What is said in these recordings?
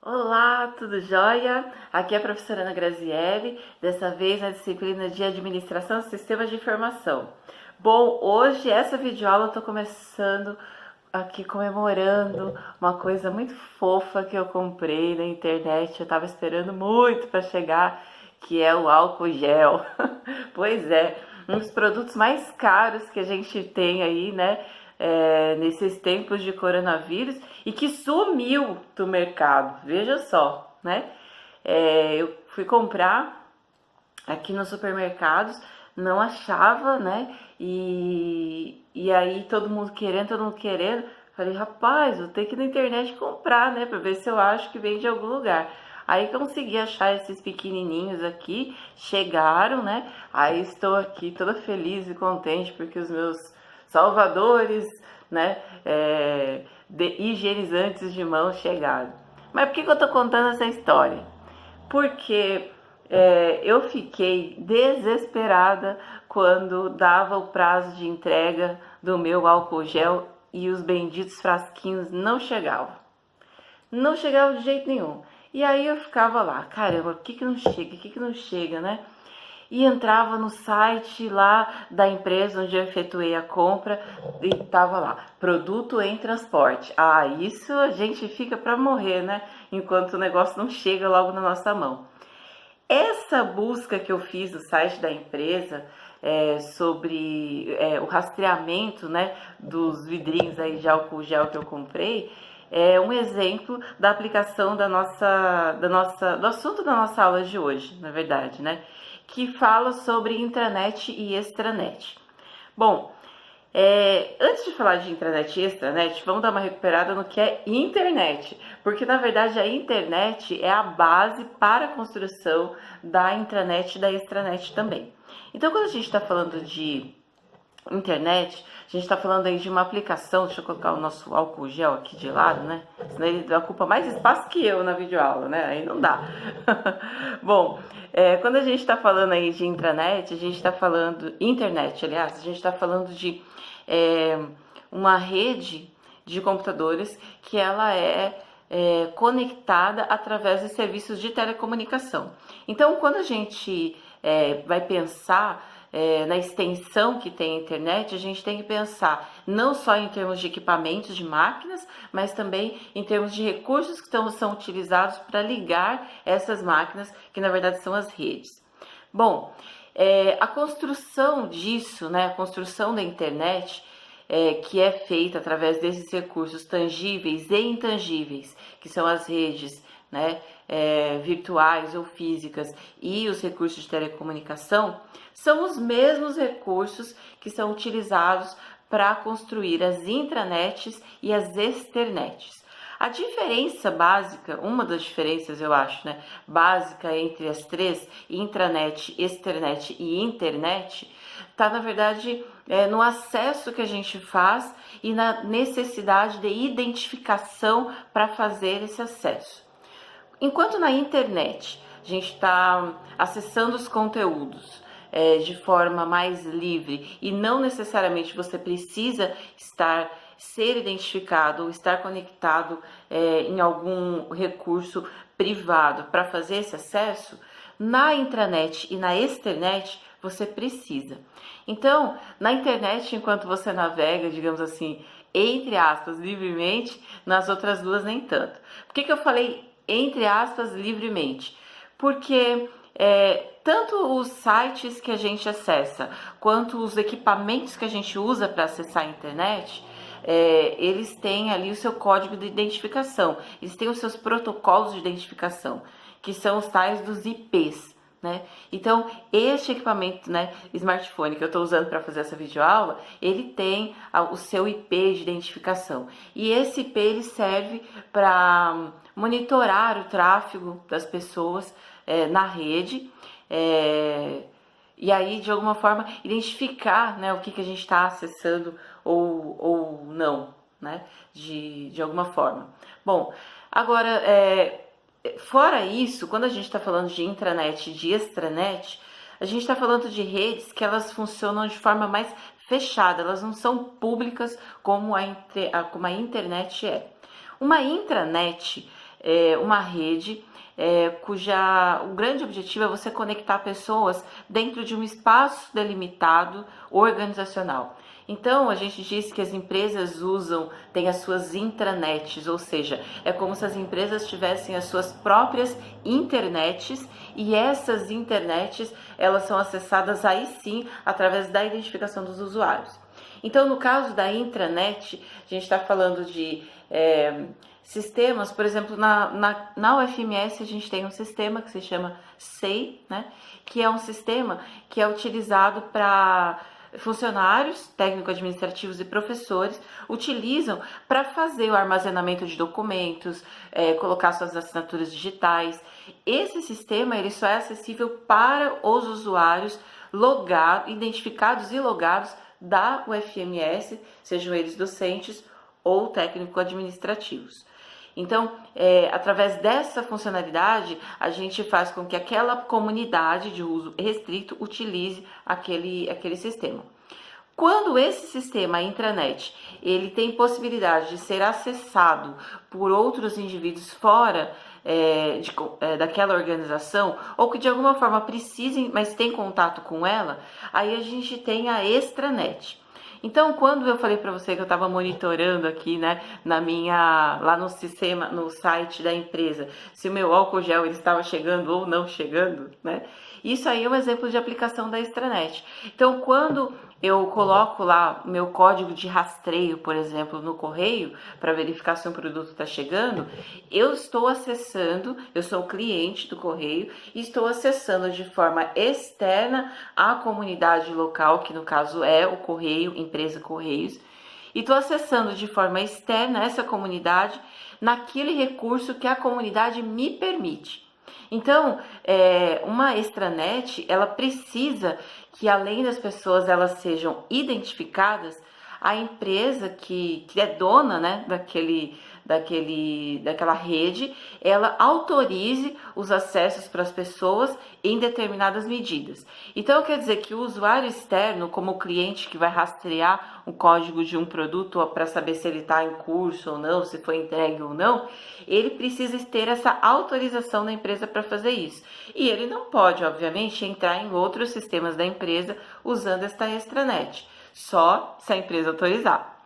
Olá, tudo jóia? Aqui é a professora Ana Graziele, dessa vez na disciplina de Administração de Sistemas de Informação. Bom, hoje essa videoaula eu estou começando aqui comemorando uma coisa muito fofa que eu comprei na internet. Eu estava esperando muito para chegar, que é o álcool gel. Pois é, um dos produtos mais caros que a gente tem aí, né? Nesses tempos de coronavírus e que sumiu do mercado. Veja só, né? Eu fui comprar aqui nos supermercados, não achava, né? E aí todo mundo querendo, todo mundo querendo. Falei, rapaz, vou ter que ir na internet comprar, né? Pra ver se eu acho que vem de algum lugar. Aí consegui achar esses pequenininhos aqui, chegaram, né? Aí estou aqui toda feliz e contente porque os meus salvadores, né? Higienizantes de mão chegaram. Mas por que eu tô contando essa história? Porque eu fiquei desesperada quando dava o prazo de entrega do meu álcool gel e os benditos frasquinhos não chegavam. Não chegava de jeito nenhum. E aí eu ficava lá, caramba, por que não chega? Por que não chega, né? E entrava no site lá da empresa onde eu efetuei a compra e tava lá, produto em transporte. Ah, isso a gente fica para morrer, né? Enquanto o negócio não chega logo na nossa mão. Essa busca que eu fiz no site da empresa sobre o rastreamento, né, dos vidrinhos aí de álcool gel que eu comprei é um exemplo da aplicação do assunto da nossa aula de hoje, na verdade, né, que fala sobre intranet e extranet. Bom, antes de falar de intranet e extranet, vamos dar uma recuperada no que é internet, porque na verdade a internet é a base para a construção da intranet e da extranet também. Então, quando a gente está falando de internet, a gente está falando aí de uma aplicação. Deixa eu colocar o nosso álcool gel aqui de lado, né? Senão ele ocupa mais espaço que eu na videoaula, né? Aí não dá. Bom, quando a gente está falando aí de intranet, a gente está falando, internet, aliás, a gente está falando de uma rede de computadores que ela é conectada através de serviços de telecomunicação. Então, quando a gente vai pensar na extensão que tem a internet, a gente tem que pensar não só em termos de equipamentos, de máquinas, mas também em termos de recursos que são utilizados para ligar essas máquinas, que na verdade são as redes. Bom, a construção disso, né, a construção da internet, que é feita através desses recursos tangíveis e intangíveis, que são as redes, né, virtuais ou físicas e os recursos de telecomunicação, são os mesmos recursos que são utilizados para construir as intranets e as externets. A diferença básica, uma das diferenças eu acho, né, básica entre as três, intranet, externet e internet, está na verdade no acesso que a gente faz e na necessidade de identificação para fazer esse acesso. Enquanto na internet a gente está acessando os conteúdos de forma mais livre e não necessariamente você precisa ser identificado ou estar conectado em algum recurso privado para fazer esse acesso, na intranet e na externet você precisa. Então, na internet, enquanto você navega, digamos assim, entre aspas, livremente, nas outras duas nem tanto. Por que eu falei entre aspas, livremente? Porque tanto os sites que a gente acessa, quanto os equipamentos que a gente usa para acessar a internet, eles têm ali o seu código de identificação, eles têm os seus protocolos de identificação, que são os tais dos IPs. Né? Então, este equipamento, né, smartphone que eu estou usando para fazer essa videoaula, ele tem o seu IP de identificação. E esse IP ele serve para monitorar o tráfego das pessoas na rede e aí, de alguma forma, identificar, né, o que a gente está acessando ou não, né, de alguma forma. Bom, agora, fora isso, quando a gente está falando de intranet e de extranet, a gente está falando de redes que elas funcionam de forma mais fechada, elas não são públicas como a internet é. Uma intranet uma rede o grande objetivo é você conectar pessoas dentro de um espaço delimitado organizacional. Então, a gente diz que as empresas têm as suas intranets, ou seja, é como se as empresas tivessem as suas próprias internets, e essas internets, elas são acessadas aí sim, através da identificação dos usuários. Então, no caso da intranet, a gente está falando de sistemas, por exemplo, na UFMS a gente tem um sistema que se chama SEI, né, que é um sistema que é utilizado para funcionários, técnico-administrativos e professores utilizam para fazer o armazenamento de documentos, colocar suas assinaturas digitais. Esse sistema ele só é acessível para os usuários identificados e logados da UFMS, sejam eles docentes ou técnico-administrativos. Então, através dessa funcionalidade, a gente faz com que aquela comunidade de uso restrito utilize aquele sistema. Quando esse sistema, a intranet, ele tem possibilidade de ser acessado por outros indivíduos fora daquela organização, ou que de alguma forma precisem, mas tem contato com ela, aí a gente tem a extranet. Então, quando eu falei para você que eu estava monitorando aqui, né, lá no sistema, no site da empresa, se o meu álcool gel ele estava chegando ou não chegando, né? Isso aí é um exemplo de aplicação da extranet. Então, quando eu coloco lá o meu código de rastreio, por exemplo, no correio, para verificar se um produto está chegando, eu estou acessando, eu sou o cliente do correio, e estou acessando de forma externa a comunidade local, que no caso é o correio, empresa Correios, e estou acessando de forma externa essa comunidade naquele recurso que a comunidade me permite. Então, uma extranet, ela precisa que além das pessoas elas sejam identificadas, a empresa que é dona, né, daquela rede, ela autorize os acessos para as pessoas em determinadas medidas. Então, quer dizer que o usuário externo, como o cliente que vai rastrear o código de um produto para saber se ele está em curso ou não, se foi entregue ou não, ele precisa ter essa autorização da empresa para fazer isso. E ele não pode, obviamente, entrar em outros sistemas da empresa usando esta extranet, só se a empresa autorizar.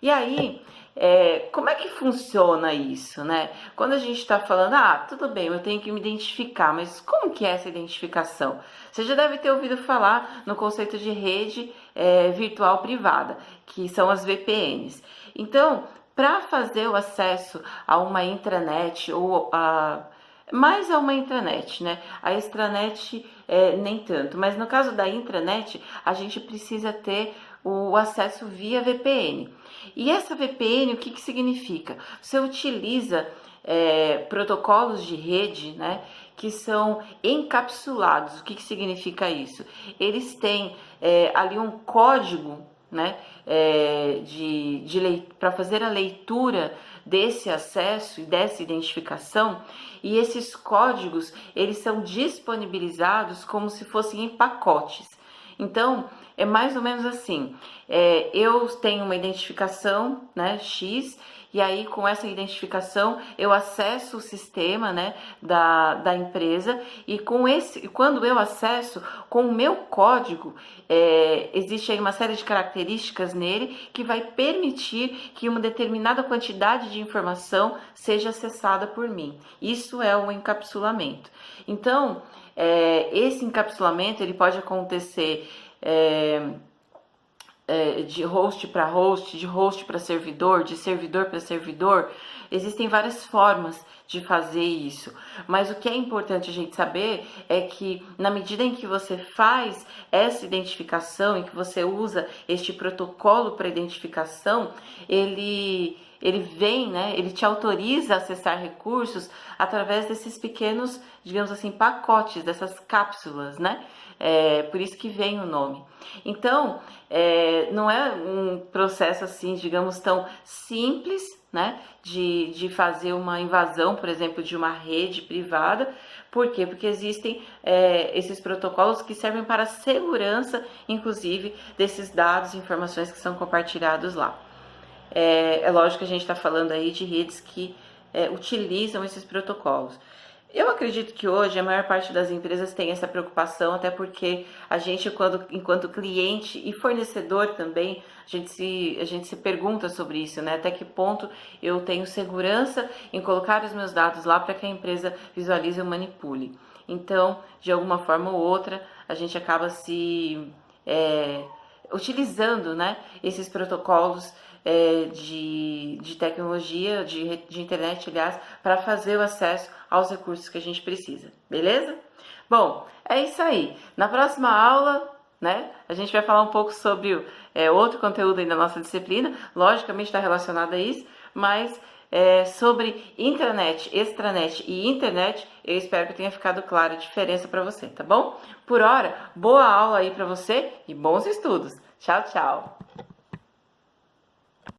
E aí, como é que funciona isso, né? Quando a gente está falando, tudo bem, eu tenho que me identificar, mas como que é essa identificação? Você já deve ter ouvido falar no conceito de rede virtual privada, que são as VPNs. Então, para fazer o acesso a uma intranet ou mais a uma intranet, né? A extranet nem tanto, mas no caso da intranet, a gente precisa ter o acesso via VPN. E essa VPN, o que significa? Você utiliza protocolos de rede, né, que são encapsulados. O que significa isso? Eles têm ali um código, né, para fazer a leitura desse acesso e dessa identificação, e esses códigos eles são disponibilizados como se fossem em pacotes. Então, é mais ou menos assim, eu tenho uma identificação, né, X, e aí com essa identificação eu acesso o sistema, né, da empresa, e quando eu acesso com o meu código, existe aí uma série de características nele que vai permitir que uma determinada quantidade de informação seja acessada por mim. Isso é o encapsulamento. Então, esse encapsulamento ele pode acontecer de host para host, de host para servidor, de servidor para servidor. Existem várias formas de fazer isso, mas o que é importante a gente saber é que na medida em que você faz essa identificação e que você usa este protocolo para identificação, ele vem, né, ele te autoriza a acessar recursos através desses pequenos, digamos assim, pacotes, dessas cápsulas, né? Por isso que vem o nome. Então, não é um processo assim, digamos, tão simples, né, de fazer uma invasão, por exemplo, de uma rede privada. Por quê? Porque existem esses protocolos que servem para a segurança, inclusive, desses dados e informações que são compartilhados lá. É lógico que a gente está falando aí de redes que utilizam esses protocolos. Eu acredito que hoje a maior parte das empresas tem essa preocupação, até porque a gente, enquanto cliente e fornecedor também, a gente se pergunta sobre isso, né? Até que ponto eu tenho segurança em colocar os meus dados lá para que a empresa visualize ou manipule. Então, de alguma forma ou outra, a gente acaba utilizando, né, esses protocolos de tecnologia, de internet, aliás, para fazer o acesso aos recursos que a gente precisa, beleza? Bom, é isso aí. Na próxima aula, né, a gente vai falar um pouco sobre outro conteúdo aí da nossa disciplina, logicamente está relacionado a isso, mas sobre intranet, extranet e internet, eu espero que tenha ficado clara a diferença para você, tá bom? Por hora, boa aula aí para você e bons estudos. Tchau, tchau!